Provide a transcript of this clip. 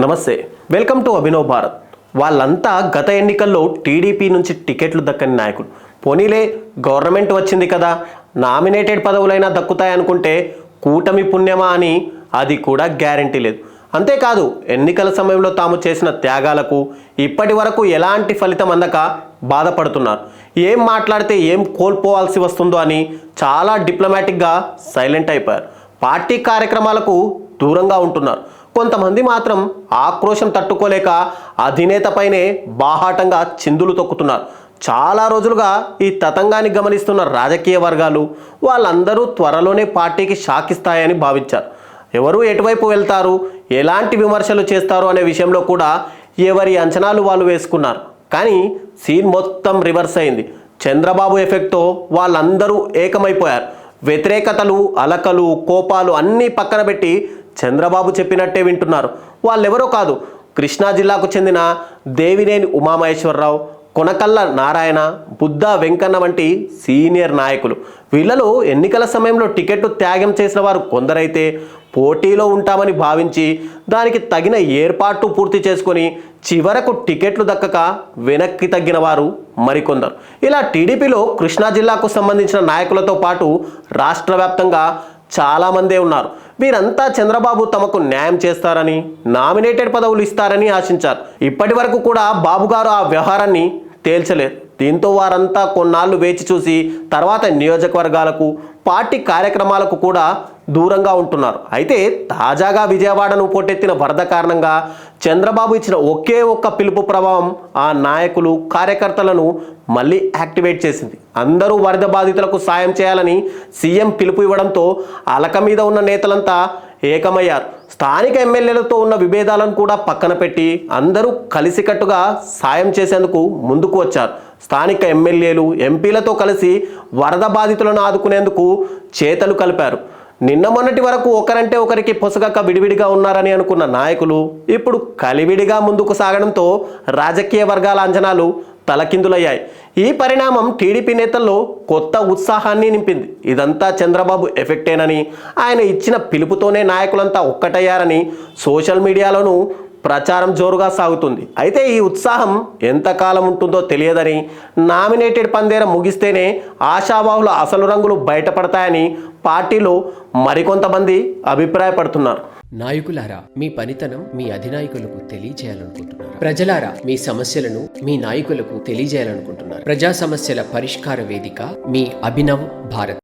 నమస్తే, welcome to Abhinav Bharat. వాళ్ళంతా గత ఎన్నికల్లో టీడీపీ నుంచి టికెట్లు దక్కని నాయకులు. పోనీలే, గవర్నమెంట్ వచ్చింది కదా, నామినేటెడ్ పదవులైనా దక్కుతాయనుకుంటే కూటమి పుణ్యమా అని అది కూడా గ్యారంటీ లేదు. అంతేకాదు, ఎన్నికల సమయంలో తాము చేసిన త్యాగాలకు ఇప్పటి వరకు ఎలాంటి ఫలితం అందక బాధపడుతున్నారు. ఏం మాట్లాడితే ఏం కోల్పోవాల్సి వస్తుందో అని చాలా డిప్లొమాటిక్గా సైలెంట్ అయిపోయారు. పార్టీ కార్యక్రమాలకు దూరంగా ఉంటున్నారు. కొంతమంది మాత్రం ఆక్రోశం తట్టుకోలేక అధినేతపైనే బాహాటంగా చిందులు తొక్కుతున్నారు. చాలా రోజులుగా ఈ తతంగాన్ని గమనిస్తున్న రాజకీయ వర్గాలు వాళ్ళందరూ త్వరలోనే పార్టీకి షాక్ ఇస్తాయని భావించారు. ఎవరు ఎటువైపు వెళ్తారు, ఎలాంటి విమర్శలు చేస్తారు అనే విషయంలో కూడా ఎవరి అంచనాలు వాళ్ళు వేసుకున్నారు. కానీ సీన్ మొత్తం రివర్స్ అయింది. చంద్రబాబు ఎఫెక్ట్తో వాళ్ళందరూ ఏకమైపోయారు. వ్యతిరేకతలు, అలకలు, కోపాలు అన్నీ పక్కన పెట్టి చంద్రబాబు చెప్పినట్టే వింటున్నారు. వాళ్ళెవరో కాదు, కృష్ణా జిల్లాకు చెందిన దేవినేని ఉమామహేశ్వరరావు, కొనకళ్ళ నారాయణ, బుద్ధా వెంకన్న వంటి సీనియర్ నాయకులు. వీళ్ళలో ఎన్నికల సమయంలో టికెట్ త్యాగం చేసిన వారు కొందరైతే పోటీలో ఉంటామని భావించి దానికి తగిన ఏర్పాట్లు పూర్తి చేసుకొని చివరకు టికెట్లు దక్కక వెనక్కి తగ్గిన వారు మరికొందరు. ఇలా టీడీపీలో కృష్ణా జిల్లాకు సంబంధించిన నాయకులతో పాటు రాష్ట్ర వ్యాప్తంగా చాలామందే ఉన్నారు. వీరంతా చంద్రబాబు తమకు న్యాయం చేస్తారని, నామినేటెడ్ పదవులు ఇస్తారని ఆశించారు. ఇప్పటి వరకు కూడా బాబు గారు ఆ వ్యవహారాన్ని తేల్చలేరు. దీంతో వారంతా కొన్నాళ్ళు వేచి చూసి తర్వాత నియోజకవర్గాలకు, పార్టీ కార్యక్రమాలకు కూడా దూరంగా ఉంటున్నారు. అయితే తాజాగా విజయవాడను పోటెత్తిన వరద కారణంగా చంద్రబాబు ఇచ్చిన ఒకే ఒక్క పిలుపు ప్రభావం ఆ నాయకులు, కార్యకర్తలను మళ్ళీ యాక్టివేట్ చేసింది. అందరూ వరద బాధితులకు సాయం చేయాలని సీఎం పిలుపు ఇవ్వడంతో అలక మీద ఉన్న నేతలంతా ఏకమయ్యారు. స్థానిక ఎమ్మెల్యేలతో ఉన్న విభేదాలను కూడా పక్కన పెట్టి అందరూ కలిసికట్టుగా సాయం చేసేందుకు ముందుకు వచ్చారు. స్థానిక ఎమ్మెల్యేలు, ఎంపీలతో కలిసి వరద బాధితులను ఆదుకునేందుకు చేతలు కలిపారు. నిన్న మొన్నటి వరకు ఒకరంటే ఒకరికి పొసగక విడివిడిగా ఉన్నారని అనుకున్న నాయకులు ఇప్పుడు కలివిడిగా ముందుకు సాగడంతో రాజకీయ వర్గాల అంచనాలు తలకిందులయ్యాయి. ఈ పరిణామం టీడీపీ నేతల్లో కొత్త ఉత్సాహాన్ని నింపింది. ఇదంతా చంద్రబాబు ఎఫెక్టేనని, ఆయన ఇచ్చిన పిలుపుతోనే నాయకులంతా ఒక్కటయ్యారని సోషల్ మీడియాలోనూ ప్రచారం జోరుగా సాగుతుంది. అయితే ఈ ఉత్సాహం ఎంతకాలం ఉంటుందో తెలియదని, నామినేటెడ్ పందేరం ముగిస్తేనే ఆశావాహుల అసలు రంగులు బయటపడతాయని పార్టీలో మరికొంతమంది అభిప్రాయపడుతున్నారు. నాయకులారా, మీ పనితనం మీ అధినాయకులకు తెలియజేయాలనుకుంటున్నారు. ప్రజలారా, మీ సమస్యలను మీ నాయకులకు తెలియజేయాలనుకుంటున్నారు. ప్రజా సమస్యల పరిష్కార వేదిక మీ అభినవ్ భారత్.